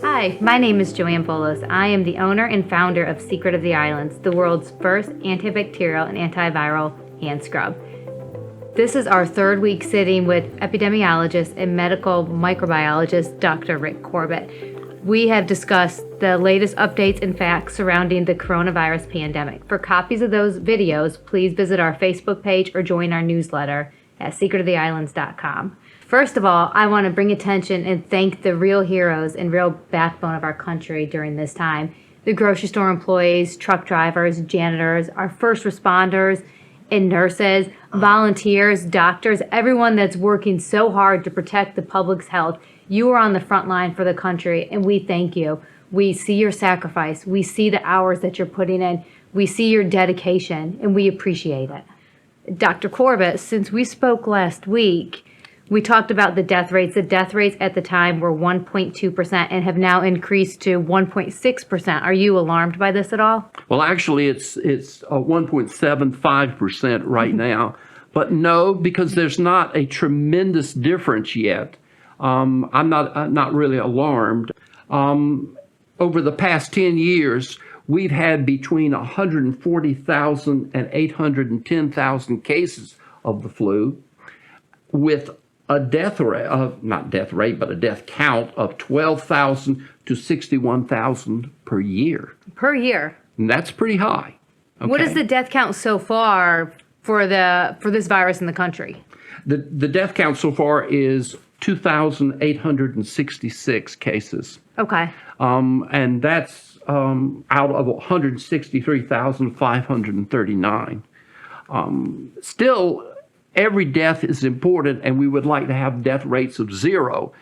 Hi, my name is Joanne Bolos. I am the owner and founder of Secret of the Islands, the world's first antibacterial and antiviral hand scrub. This is our third week sitting with epidemiologist and medical microbiologist Dr. Rick Corbett. We have discussed the latest updates and facts surrounding the coronavirus pandemic. For copies of those videos, please visit our Facebook page or join our newsletter at secretoftheislands.com. First of all, I want to bring attention and thank the real heroes and real backbone of our country during this time. The grocery store employees, truck drivers, janitors, our first responders and nurses, volunteers, doctors, everyone that's working so hard to protect the public's health. You are on the front line for the country, and we thank you. We see your sacrifice. We see the hours that you're putting in. We see your dedication, and we appreciate it. Dr. Corbett, since we spoke last week, we talked about the death rates. The death rates at the time were 1.2% and have now increased to 1.6%. Are you alarmed by this at all? Well, actually, it's 1.75% right now. But no, because there's not a tremendous difference yet. I'm not really alarmed. Over the past 10 years, we've had between 140,000 and 810,000 cases of the flu, with a death rate, but a death count of 12,000 to 61,000 per year. Per year. And that's pretty high. Okay. What is the death count so far for this virus in the country? The death count so far is 2,866 cases. Okay. And that's out of 163,539. Still, every death is important, and we would like to have death rates of 0.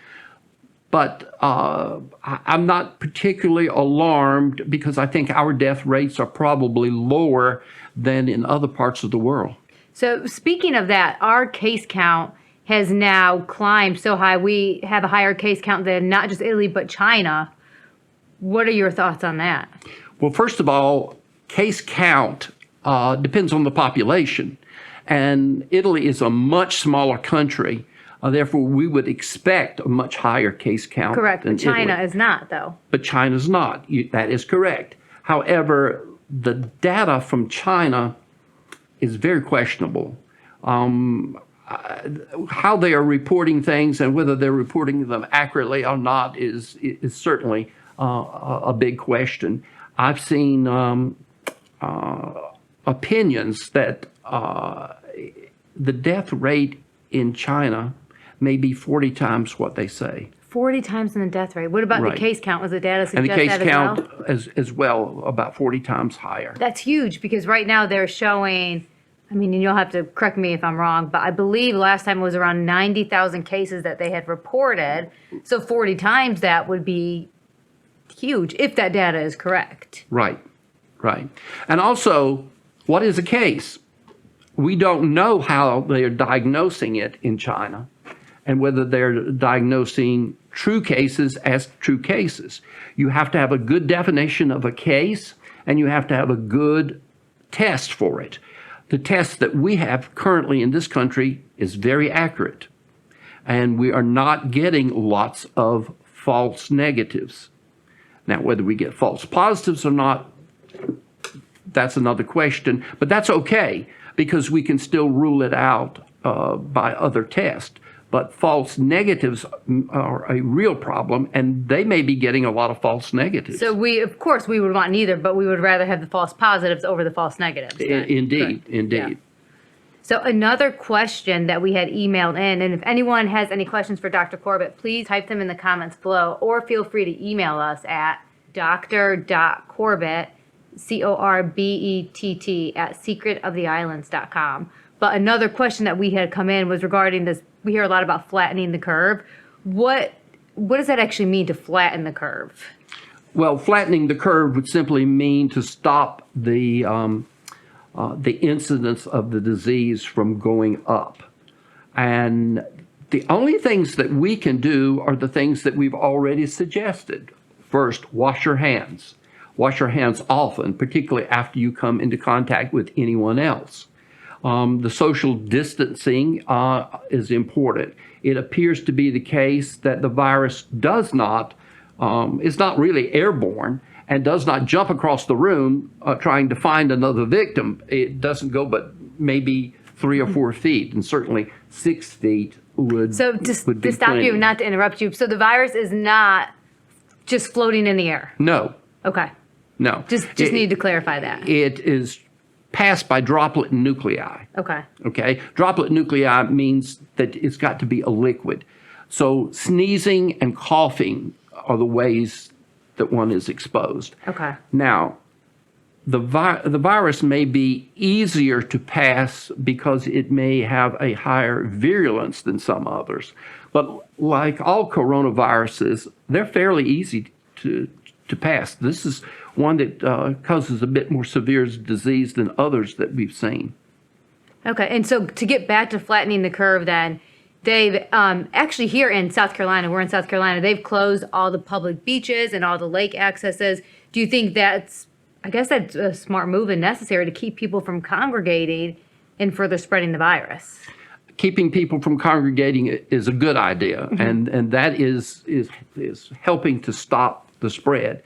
But I'm not particularly alarmed because I think our death rates are probably lower than in other parts of the world. So speaking of that, our case count has now climbed so high. We have a higher case count than not just Italy, but China. What are your thoughts on that? Well, first of all, case count depends on the population. And Italy is a much smaller country. Therefore, we would expect a much higher case count. Correct, than but China Italy. is not, though. But China's not. That is correct. However, the data from China is very questionable. How they are reporting things and whether they're reporting them accurately or not is certainly a big question. I've seen opinions that the death rate in China may be 40 times what they say. 40 times in the death rate. What about Right. the case count? Was the data And suggest the case that count as well? as well, about 40 times higher. That's huge because right now they're showing, I mean, you'll have to correct me if I'm wrong, but I believe last time it was around 90,000 cases that they had reported. So 40 times that would be huge if that data is correct. Right. And also, what is a case? We don't know how they are diagnosing it in China and whether they're diagnosing true cases as true cases. You have to have a good definition of a case, and you have to have a good test for it. The test that we have currently in this country is very accurate, and we are not getting lots of false negatives. Now, whether we get false positives or not, that's another question, but that's okay because we can still rule it out by other tests. But false negatives are a real problem, and they may be getting a lot of false negatives. So of course, we would want neither, but we would rather have the false positives over the false negatives. then. Indeed. Yeah. So another question that we had emailed in, and if anyone has any questions for Dr. Corbett, please type them in the comments below, or feel free to email us at dr.corbett, Corbett, at secretoftheislands.com. But another question that we had come in was regarding this. We hear a lot about flattening the curve. What does that actually mean, to flatten the curve? Well, flattening the curve would simply mean to stop the incidence of the disease from going up. And the only things that we can do are the things that we've already suggested. First, wash your hands. Wash your hands often, particularly after you come into contact with anyone else. The social distancing is important. It appears to be the case that the virus does not is not really airborne and does not jump across the room trying to find another victim. It doesn't go but maybe 3 or 4 feet, and certainly 6 feet would So would be to stop plenty. you, not to interrupt you, so the virus is not just floating in the air? No, Okay. no. Just It- need to clarify that. It is passed by droplet nuclei. Okay. Okay, droplet nuclei means that it's got to be a liquid. So sneezing and coughing are the ways that one is exposed. Okay. Now, the virus may be easier to pass because it may have a higher virulence than some others. But like all coronaviruses, they're fairly easy to pass. This is one that causes a bit more severe disease than others that we've seen. Okay. And so to get back to flattening the curve then, they've actually here in South Carolina, we're in South Carolina, they've closed all the public beaches and all the lake accesses. Do you think that's a smart move and necessary to keep people from congregating and further spreading the virus? Keeping people from congregating is a good idea, and that is helping to stop the spread.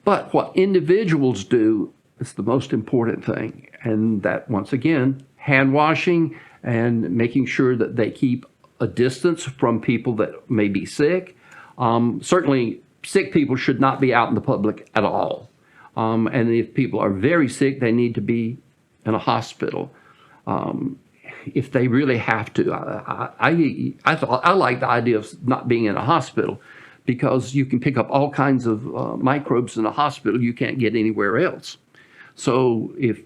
But what individuals do is the most important thing, and that, once again, hand washing and making sure that they keep a distance from people that may be sick. Certainly, sick people should not be out in the public at all. And if people are very sick, they need to be in a hospital. If they really have to, I like the idea of not being in a hospital, because you can pick up all kinds of microbes in a hospital you can't get anywhere else. So if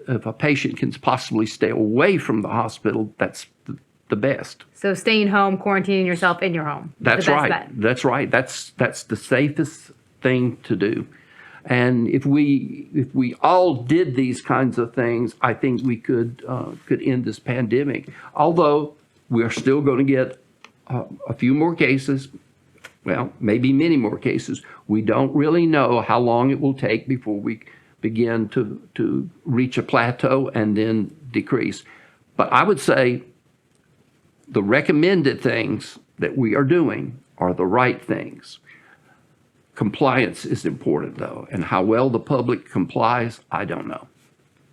a patient can possibly stay away from the hospital, that's the best. So staying home, quarantining yourself in your home. That's the best right. bet. That's right. That's the safest thing to do. And if we all did these kinds of things, I think we could end this pandemic. Although we're still going to get a few more cases, well, maybe many more cases. We don't really know how long it will take before we begin to reach a plateau and then decrease. But I would say the recommended things that we are doing are the right things. Compliance is important, though, and how well the public complies, I don't know.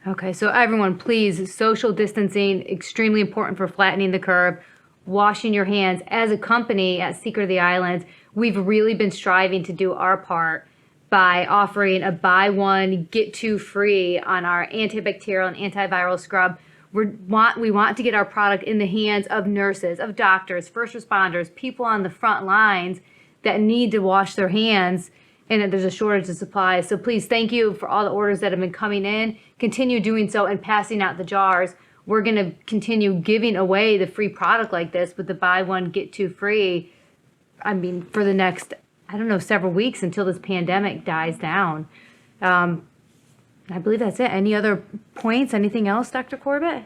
Okay, so everyone, please, social distancing, extremely important for flattening the curve. Washing your hands. As a company at Secret of the Islands, we've really been striving to do our part by offering a buy one, get two free on our antibacterial and antiviral scrub. We want to get our product in the hands of nurses, of doctors, first responders, people on the front lines that need to wash their hands, and that there's a shortage of supplies. So please, thank you for all the orders that have been coming in. Continue doing so and passing out the jars. We're going to continue giving away the free product like this with the buy one, get two free, for the next, several weeks until this pandemic dies down. I believe that's it. Any other points? Anything else, Dr. Corbett?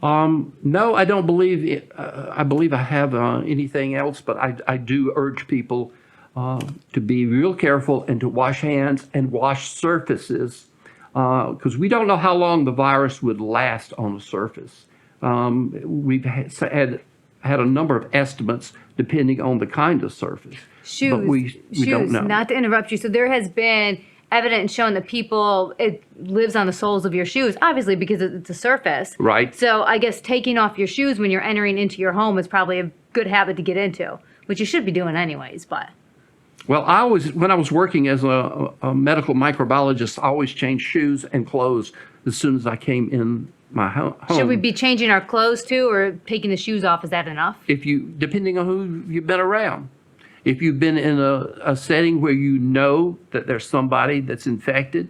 No, I don't believe it. I believe I have anything else, but I do urge people to be real careful and to wash hands and wash surfaces, because we don't know how long the virus would last on a surface. We've had a number of estimates depending on the kind of surface. Shoes. But we don't know. Not to interrupt you. So there has been evidence showing that it lives on the soles of your shoes, obviously because it's a surface. Right. So I guess taking off your shoes when you're entering into your home is probably a good habit to get into, which you should be doing anyways, but. Well, when I was working as a medical microbiologist, I always changed shoes and clothes as soon as I came in my home. Should we be changing our clothes too, or taking the shoes off? Is that enough? Depending on who you've been around. If you've been in a setting where you know that there's somebody that's infected,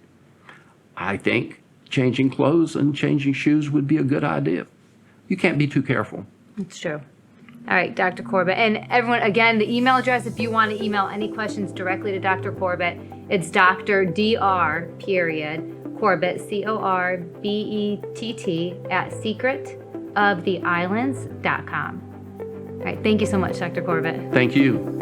I think changing clothes and changing shoes would be a good idea. You can't be too careful. It's true. All right, Dr. Corbett. And everyone, again, the email address, if you want to email any questions directly to Dr. Corbett, it's Dr. Corbett, CORBETT, at secretoftheislands.com. All right, thank you so much, Dr. Corbett. Thank you.